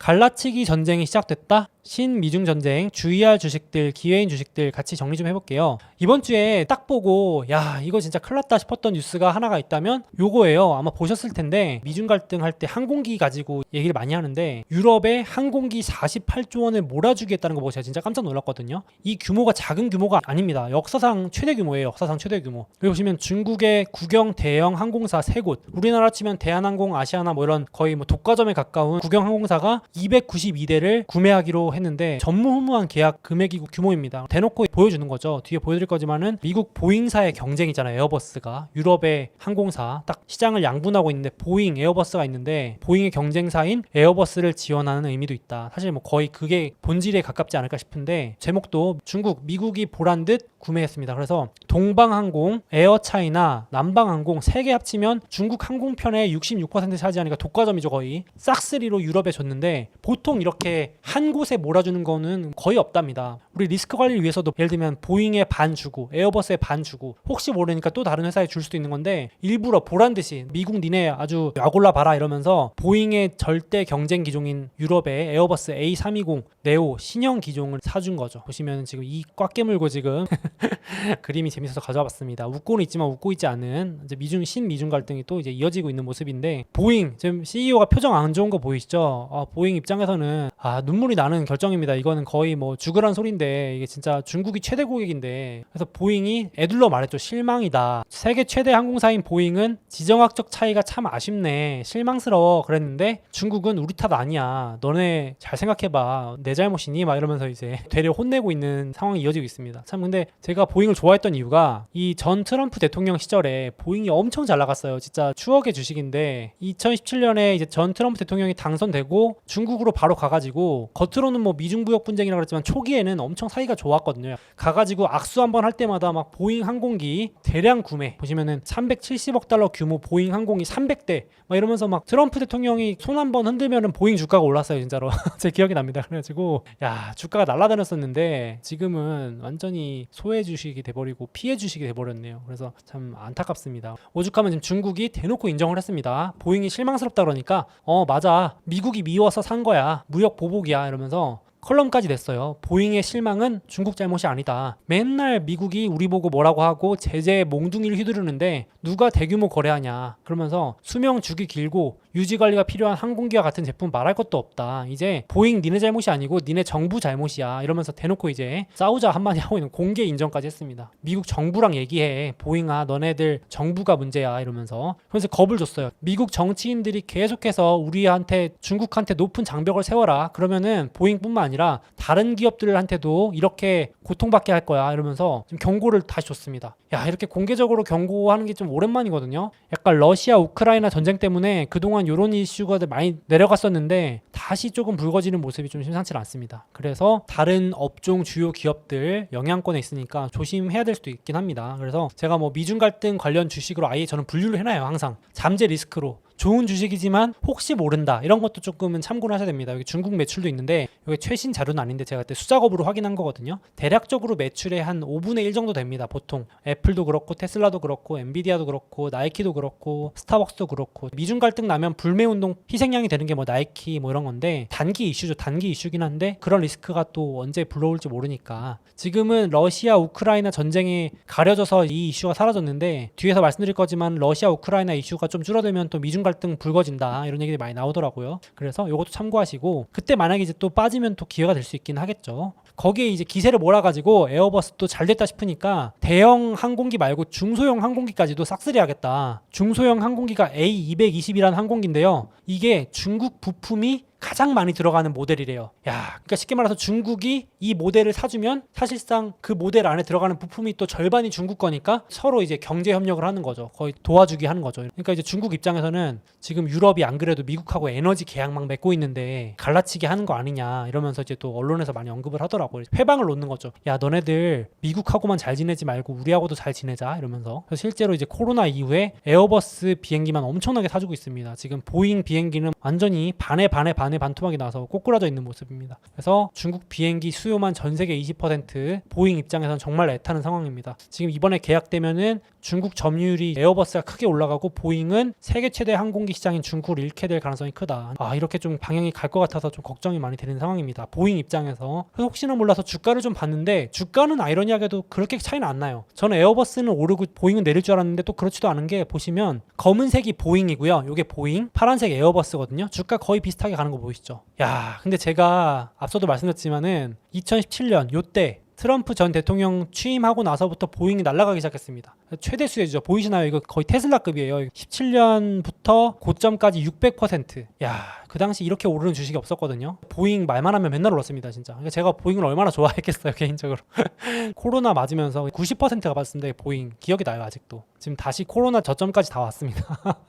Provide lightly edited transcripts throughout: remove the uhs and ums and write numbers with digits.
갈라치기 전쟁이 시작됐다? 신미중 전쟁, 주의할 주식들, 기회인 주식들 같이 정리 좀 해볼게요. 이번 주에 딱 보고 야 이거 진짜 큰일 났다 싶었던 뉴스가 하나가 있다면 요거예요. 아마 보셨을 텐데 미중 갈등 할 때 항공기 가지고 얘기를 많이 하는데 유럽에 항공기 48조 원을 몰아주겠다는 거 보고 제가 진짜 깜짝 놀랐거든요. 이 규모가 작은 규모가 아닙니다. 역사상 최대 규모예요. 역사상 최대 규모. 여기 보시면 중국의 국영 대형 항공사 3곳, 우리나라 치면 대한항공, 아시아나 뭐 이런 거의 뭐 독과점에 가까운 국영 항공사가 292대를 구매하기로 했는데 전무후무한 계약 금액이고 규모입니다. 대놓고 보여주는 거죠. 뒤에 보여드릴 거지만은 미국 보잉사의 경쟁이잖아요. 에어버스가 유럽의 항공사 딱 시장을 양분하고 있는데 보잉, 에어버스가 있는데 보잉의 경쟁사인 에어버스를 지원하는 의미도 있다. 사실 뭐 거의 그게 본질에 가깝지 않을까 싶은데 제목도 중국, 미국이 보란 듯 구매했습니다. 그래서 동방항공, 에어차이나, 남방항공 3개 합치면 중국 항공편의 66% 차지하니까 독과점이죠. 거의 싹쓸이로 유럽에 줬는데 보통 이렇게 한 곳에 몰아주는 거는 거의 없답니다. 우리 리스크 관리를 위해서도 예를 들면 보잉에 반 주고 에어버스에 반 주고 혹시 모르니까 또 다른 회사에 줄 수도 있는 건데 일부러 보란듯이 미국 니네 아주 약올라 봐라 이러면서 보잉의 절대 경쟁 기종인 유럽의 에어버스 A320 네오 신형 기종을 사준 거죠. 보시면 지금 이 꽉 깨물고 지금 그림이 재밌어서 가져와 봤습니다. 웃고는 있지만 웃고 있지 않은 이제 신미중 갈등이 또 이제 이어지고 있는 모습인데 보잉 지금 CEO가 표정 안 좋은 거 보이시죠? 보잉 입장에서는 눈물이 나는 결정입니다. 이거는 거의 뭐 죽으란 소린데 이게 진짜 중국이 최대 고객인데 그래서 보잉이 애둘러 말했죠. 실망이다. 세계 최대 항공사인 보잉은 지정학적 차이가 참 아쉽네. 실망스러워 그랬는데 중국은 우리 탓 아니야. 너네 잘 생각해봐. 내 잘못이니? 막 이러면서 이제 되려 혼내고 있는 상황이 이어지고 있습니다. 참 근데 제가 보잉을 좋아했던 이유가 이 전 트럼프 대통령 시절에 보잉이 엄청 잘 나갔어요. 진짜 추억의 주식인데 2017년에 이제 전 트럼프 대통령이 당선되고 중국으로 바로 가가지고 겉으로는 뭐 미중무역 분쟁이라고 그랬지만 초기에는 엄청 사이가 좋았거든요. 가가지고 악수 한번 할 때마다 막 보잉 항공기 대량 구매 보시면은 370억 달러 규모 보잉 항공기 300대 막 이러면서 막 트럼프 대통령이 손 한번 흔들면은 보잉 주가가 올랐어요. 진짜로 제 기억이 납니다. 그래가지고 야 주가가 날아다녔었는데 지금은 완전히 소외 주식이 돼버리고 피해 주식이 돼버렸네요. 그래서 참 안타깝습니다. 오죽하면 지금 중국이 대놓고 인정을 했습니다. 보잉이 실망스럽다 그러니까 맞아 미국이 미워서 산 거야. 무역 보복이야 이러면서 컬럼까지 냈어요. 보잉의 실망은 중국 잘못이 아니다. 맨날 미국이 우리 보고 뭐라고 하고 제재에 몽둥이를 휘두르는데 누가 대규모 거래하냐. 그러면서 수명 주기 길고 유지관리가 필요한 항공기와 같은 제품 말할 것도 없다. 이제 보잉 니네 잘못이 아니고 니네 정부 잘못이야. 이러면서 대놓고 이제 싸우자 한마디 하고 있는 공개 인정까지 했습니다. 미국 정부랑 얘기해. 보잉아 너네들 정부가 문제야. 이러면서 그래서 겁을 줬어요. 미국 정치인들이 계속해서 우리한테 중국한테 높은 장벽을 세워라. 그러면은 보잉뿐만 아니라 다른 기업들한테도 이렇게 고통받게 할 거야. 이러면서 좀 경고를 다시 줬습니다. 야 이렇게 공개적으로 경고하는 게 좀 오랜만이거든요. 약간 러시아 우크라이나 전쟁 때문에 그동안 이런 이슈가 많이 내려갔었는데 다시 조금 붉어지는 모습이 좀 심상치 않습니다. 그래서 다른 업종 주요 기업들 영향권에 있으니까 조심해야 될 수도 있긴 합니다. 그래서 제가 뭐 미중 갈등 관련 주식으로 아예 저는 분류를 해놔요. 항상 잠재 리스크로. 좋은 주식이지만 혹시 모른다 이런 것도 조금은 참고를 하셔야 됩니다. 여기 중국 매출도 있는데 여기 최신 자료는 아닌데 제가 그때 수작업으로 확인한 거거든요. 대략적으로 매출의 한 5분의 1 정도 됩니다. 보통 애플도 그렇고 테슬라도 그렇고 엔비디아도 그렇고 나이키도 그렇고 스타벅스도 그렇고 미중 갈등 나면 불매운동 희생양이 되는 게 뭐 나이키 뭐 이런 건데 단기 이슈죠. 단기 이슈긴 한데 그런 리스크가 또 언제 불러올지 모르니까 지금은 러시아 우크라이나 전쟁이 가려져서 이 이슈가 사라졌는데 뒤에서 말씀드릴 거지만 러시아 우크라이나 이슈가 좀 줄어들면 또 미중 갈등 불거진다 이런 얘기들이 많이 나오더라고요. 그래서 이것도 참고하시고 그때 만약에 이제 또 빠지면 또 기회가 될 수 있긴 하겠죠. 거기에 이제 기세를 몰아가지고 에어버스도 잘 됐다 싶으니까 대형 항공기 말고 중소형 항공기까지도 싹쓸이 하겠다. 중소형 항공기가 A220이라는 항공기인데요. 이게 중국 부품이 가장 많이 들어가는 모델이래요. 그러니까 쉽게 말해서 중국이 이 모델을 사주면 사실상 그 모델 안에 들어가는 부품이 또 절반이 중국 거니까 서로 이제 경제 협력을 하는 거죠. 거의 도와주기 하는 거죠. 그러니까 이제 중국 입장에서는 지금 유럽이 안 그래도 미국하고 에너지 계약 막 맺고 있는데 갈라치기 하는 거 아니냐 이러면서 이제 또 언론에서 많이 언급을 하더라고요. 회방을 놓는 거죠. 야 너네들 미국하고만 잘 지내지 말고 우리하고도 잘 지내자 이러면서. 그래서 실제로 이제 코로나 이후에 에어버스 비행기만 엄청나게 사주고 있습니다. 지금 보잉 비행기는 완전히 반에 안에 반토막이 나서 꼬꾸라져 있는 모습입니다. 그래서 중국 비행기 수요만 전 세계 20%, 보잉 입장에서는 정말 애타는 상황입니다. 지금 이번에 계약되면은 중국 점유율이 에어버스가 크게 올라가고 보잉은 세계 최대 항공기 시장인 중국을 잃게 될 가능성이 크다. 이렇게 좀 방향이 갈 것 같아서 좀 걱정이 많이 되는 상황입니다. 보잉 입장에서. 그래서 혹시나 몰라서 주가를 좀 봤는데 주가는 아이러니하게도 그렇게 차이는 안 나요. 저는 에어버스는 오르고 보잉은 내릴 줄 알았는데 또 그렇지도 않은 게, 보시면 검은색이 보잉이고요. 이게 보잉, 파란색 에어버스거든요. 주가 거의 비슷하게 가는 거 보이시죠? 야, 근데 제가 앞서도 말씀드렸지만은 2017년 요때 트럼프 전 대통령 취임하고 나서부터 보잉이 날아가기 시작했습니다. 최대 수혜주죠. 보이시나요? 이거 거의 테슬라급이에요. 17년부터 고점까지 600%. 야, 그 당시 이렇게 오르는 주식이 없었거든요. 보잉 말만 하면 맨날 올랐습니다, 진짜. 그러니까 제가 보잉을 얼마나 좋아했겠어요, 개인적으로. 코로나 맞으면서 90%가 봤는데 보잉 기억이 나요, 아직도. 지금 다시 코로나 저점까지 다 왔습니다.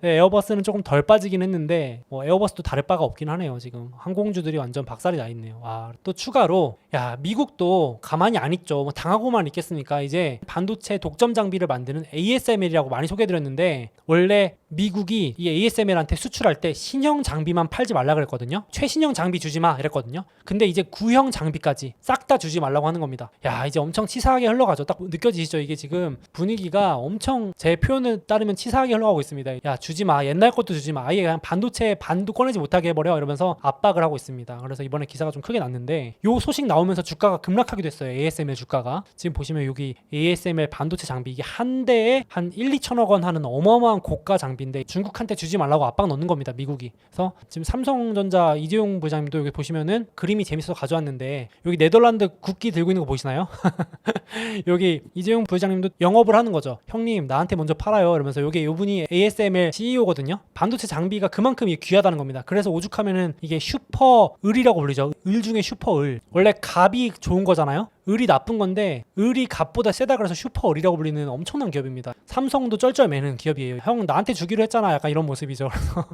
네, 에어버스는 조금 덜 빠지긴 했는데 에어버스도 다를 바가 없긴 하네요. 지금 항공주들이 완전 박살이 나 있네요. 또 추가로 미국도 가만히 안 있죠. 당하고만 있겠습니까? 이제 반도체 독점 장비를 만드는 ASML이라고 많이 소개해드렸는데, 원래 미국이 이 ASML한테 수출할 때 신형 장비만 팔지 말라 그랬거든요. 최신형 장비 주지 마 이랬거든요. 근데 이제 구형 장비까지 싹 다 주지 말라고 하는 겁니다. 이제 엄청 치사하게 흘러가죠. 딱 느껴지시죠? 이게 지금 분위기가 엄청, 제 표현을 따르면 치사하게 흘러가고 있습니다. 주지 마, 옛날 것도 주지 마, 아예 그냥 반도체 반도 꺼내지 못하게 해버려, 이러면서 압박을 하고 있습니다. 그래서 이번에 기사가 좀 크게 났는데, 요 소식 나오면서 주가가 급락하기도 했어요. ASML 주가가. 지금 보시면 여기 ASML 반도체 장비, 이게 한 대에 한 1-2천억 원 하는 어마어마한 고가 장비인데 중국한테 주지 말라고 압박 넣는 겁니다, 미국이. 그래서 지금 삼성전자 이재용 부장님도 여기 보시면은 그림이 재밌어서 가져왔는데, 여기 네덜란드 국기 들고 있는 거 보이시나요? 여기 이재용 부장님도 영업을 하는 거죠. 형님 나한테 먼저 팔아요, 이러면서. 여기 요분이 ASML CEO거든요. 반도체 장비가 그만큼 귀하다는 겁니다. 그래서 오죽하면은 이게 슈퍼 을이라고 불리죠. 을 중에 슈퍼 을. 원래 갑이 좋은 거잖아요. 을이 나쁜 건데 을이 갑보다 세다 그래서 슈퍼 을이라고 불리는 엄청난 기업입니다. 삼성도 쩔쩔매는 기업이에요. 형 나한테 주기로 했잖아, 약간 이런 모습이죠. 그래서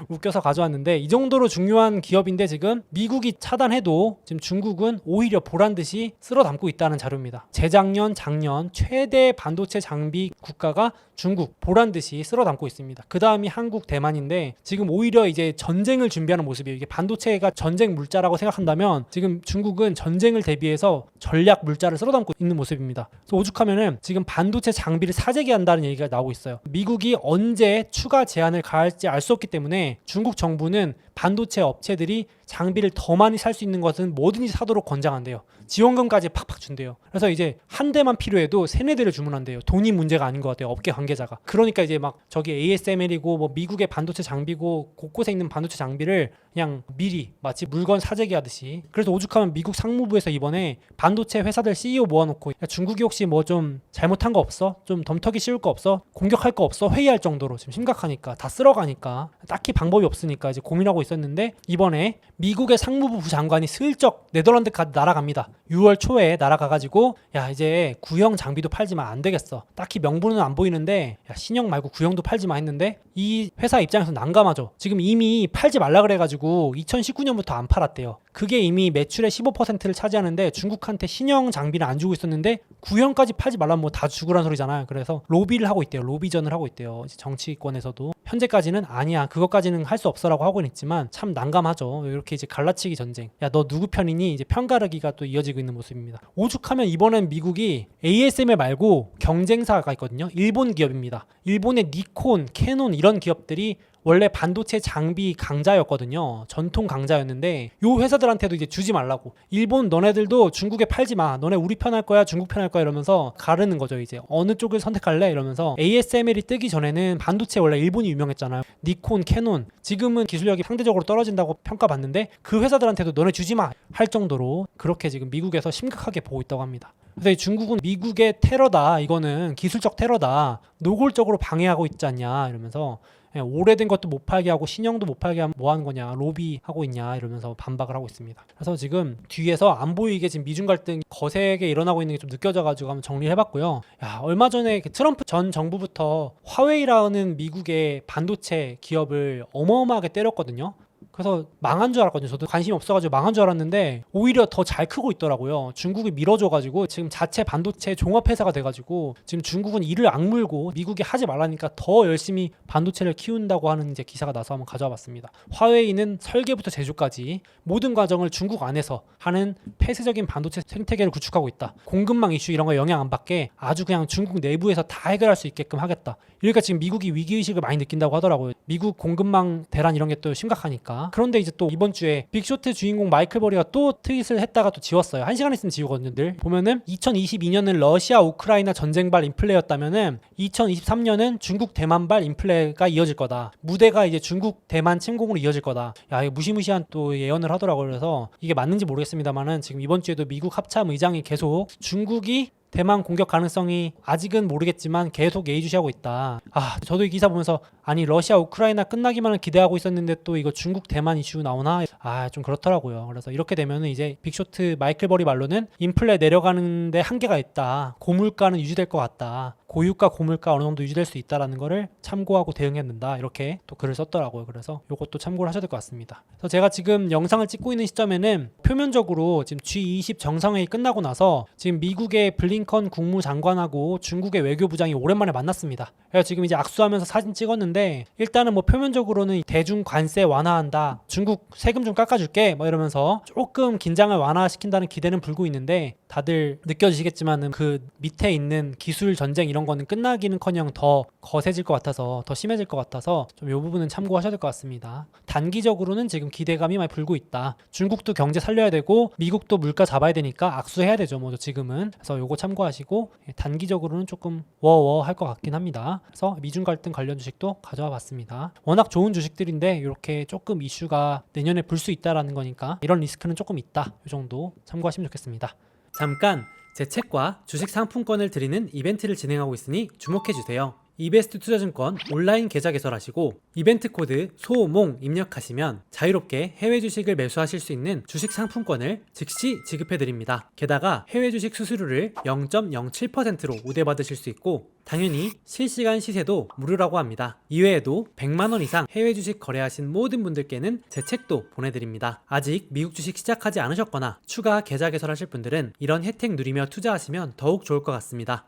웃겨서 가져왔는데, 이 정도로 중요한 기업인데 지금 미국이 차단해도 지금 중국은 오히려 보란듯이 쓸어 담고 있다는 자료입니다. 재작년, 작년 최대 반도체 장비 국가가 중국, 보란듯이 쓸어 담고 있습니다. 그 다음이 한국, 대만인데 지금 오히려 이제 전쟁을 준비하는 모습이에요. 이게 반도체가 전쟁 물자라고 생각한다면 지금 중국은 전쟁을 대비해서 전략 물자를 쓸어 담고 있는 모습입니다. 그래서 오죽하면은 지금 반도체 장비를 사재기 한다는 얘기가 나오고 있어요. 미국이 언제 추가 제한을 가할지 알 수 없기 때문에 중국 정부는 반도체 업체들이 장비를 더 많이 살 수 있는 것은 뭐든지 사도록 권장한대요. 지원금까지 팍팍 준대요. 그래서 이제 한 대만 필요해도 3-4대를 주문한대요. 돈이 문제가 아닌 것 같아요, 업계 관계자가. 그러니까 이제 막 저기 ASML이고 미국의 반도체 장비고 곳곳에 있는 반도체 장비를 그냥 미리 마치 물건 사재기 하듯이. 그래서 오죽하면 미국 상무부에서 이번에 반도체 회사들 CEO 모아놓고, 야, 중국이 혹시 뭐 좀 잘못한 거 없어? 좀 덤터기 씌울 거 없어? 공격할 거 없어? 회의할 정도로 지금 심각하니까, 다 쓸어가니까 딱히 방법이 없으니까 이제 고민하고 있었는데, 이번에 미국의 상무부 부장관이 슬쩍 네덜란드까지 날아갑니다. 6월 초에 날아가가지고 이제 구형 장비도 팔지만 안 되겠어. 딱히 명분은 안 보이는데 신형 말고 구형도 팔지마 했는데, 이 회사 입장에서 난감하죠. 지금 이미 팔지 말라 그래가지고 2019년부터 안 팔았대요. 그게 이미 매출의 15%를 차지하는데 중국한테 신형 장비를 안 주고 있었는데 구형까지 팔지 말라면 뭐 다 주구란 소리잖아요. 그래서 로비를 하고 있대요. 로비전을 하고 있대요. 정치권에서도 현재까지는 아니야, 그것까지는 할 수 없어라고 하고는 있지만 참 난감하죠. 이렇게 이제 갈라치기 전쟁. 야, 너 누구 편이니? 이제 편가르기가 또 이어지고 있는 모습입니다. 오죽하면 이번엔 미국이 ASML 말고 경쟁사가 있거든요. 일본 기업입니다. 일본의 니콘, 캐논 이런 기업들이 원래 반도체 장비 강자였거든요. 전통 강자였는데 요 회사들한테도 이제 주지 말라고. 일본 너네들도 중국에 팔지 마. 너네 우리 편 할 거야, 중국 편 할 거야, 이러면서 가르는 거죠. 이제 어느 쪽을 선택할래? 이러면서. ASML이 뜨기 전에는 반도체 원래 일본이 유명했잖아요. 니콘, 캐논. 지금은 기술력이 상대적으로 떨어진다고 평가받는데 그 회사들한테도 너네 주지 마 할 정도로 그렇게 지금 미국에서 심각하게 보고 있다고 합니다. 그래서 중국은 미국의 테러다, 이거는 기술적 테러다, 노골적으로 방해하고 있지 않냐 이러면서, 오래된 것도 못 팔게 하고 신형도 못 팔게 하면 뭐 하는 거냐, 로비하고 있냐 이러면서 반박을 하고 있습니다. 그래서 지금 뒤에서 안 보이게 지금 미중 갈등이 거세게 일어나고 있는 게 좀 느껴져가지고 한번 정리해봤고요. 얼마 전에 트럼프 전 정부부터 화웨이라는 미국의 반도체 기업을 어마어마하게 때렸거든요. 그래서 망한 줄 알았거든요. 저도 관심이 없어가지고 망한 줄 알았는데 오히려 더 잘 크고 있더라고요. 중국이 밀어줘가지고 지금 자체 반도체 종합회사가 돼가지고 지금 중국은 이를 악물고 미국이 하지 말라니까 더 열심히 반도체를 키운다고 하는 이제 기사가 나서 한번 가져와 봤습니다. 화웨이는 설계부터 제조까지 모든 과정을 중국 안에서 하는 폐쇄적인 반도체 생태계를 구축하고 있다. 공급망 이슈 이런 거 영향 안 받게 아주 그냥 중국 내부에서 다 해결할 수 있게끔 하겠다. 그러니까 지금 미국이 위기의식을 많이 느낀다고 하더라고요. 미국 공급망 대란 이런 게 또 심각하니까. 그런데 이제 또 이번 주에 빅쇼트 주인공 마이클 버리가 또 트윗을 했다가 또 지웠어요. 1시간 있으면 지우거든요. 늘 보면은 2022년은 러시아 우크라이나 전쟁발 인플레였다면은 2023년은 중국 대만발 인플레가 이어질 거다. 무대가 이제 중국 대만 침공으로 이어질 거다. 야, 이거 무시무시한 또 예언을 하더라고요. 그래서 이게 맞는지 모르겠습니다만은 지금 이번 주에도 미국 합참 의장이 계속 중국이 대만 공격 가능성이 아직은 모르겠지만 계속 예의주시하고 있다. 저도 이 기사 보면서 아니 러시아 우크라이나 끝나기만을 기대하고 있었는데 또 이거 중국 대만 이슈 나오나? 좀 그렇더라고요. 그래서 이렇게 되면은 이제 빅쇼트 마이클 버리 말로는 인플레 내려가는데 한계가 있다. 고물가는 유지될 것 같다. 고유가 고물가 어느 정도 유지될 수 있다라는 거를 참고하고 대응해야 된다. 이렇게 또 글을 썼더라고요. 그래서 이것도 참고를 하셔야 될 것 같습니다. 그래서 제가 지금 영상을 찍고 있는 시점에는 표면적으로 지금 G20 정상회의 끝나고 나서 지금 미국의 블링컨 국무장관하고 중국의 외교부장이 오랜만에 만났습니다. 그래서 지금 이제 악수하면서 사진 찍었는데 일단은 뭐 표면적으로는 대중 관세 완화한다. 중국 세금 좀 깎아줄게. 뭐 이러면서 조금 긴장을 완화시킨다는 기대는 불고 있는데 다들 느껴지시겠지만은 그 밑에 있는 기술 전쟁 이런 거는 끝나기는커녕 더 거세질 것 같아서 더 심해질 것 같아서 좀 이 부분은 참고하셔야 될 것 같습니다. 단기적으로는 지금 기대감이 많이 불고 있다. 중국도 경제 살려야 되고 미국도 물가 잡아야 되니까 악수해야 되죠. 뭐 지금은. 그래서 요거 참고하시고 단기적으로는 조금 워워 할 것 같긴 합니다. 그래서 미중 갈등 관련 주식도 가져와 봤습니다. 워낙 좋은 주식들인데 이렇게 조금 이슈가 내년에 불 수 있다라는 거니까 이런 리스크는 조금 있다. 이 정도 참고하시면 좋겠습니다. 잠깐 제 책과 주식 상품권을 드리는 이벤트를 진행하고 있으니 주목해주세요. 이베스트 투자증권 온라인 계좌 개설하시고 이벤트 코드 소몽 입력하시면 자유롭게 해외 주식을 매수하실 수 있는 주식 상품권을 즉시 지급해드립니다. 게다가 해외 주식 수수료를 0.07%로 우대받으실 수 있고 당연히 실시간 시세도 무료라고 합니다. 이외에도 100만원 이상 해외 주식 거래하신 모든 분들께는 제 책도 보내드립니다. 아직 미국 주식 시작하지 않으셨거나 추가 계좌 개설하실 분들은 이런 혜택 누리며 투자하시면 더욱 좋을 것 같습니다.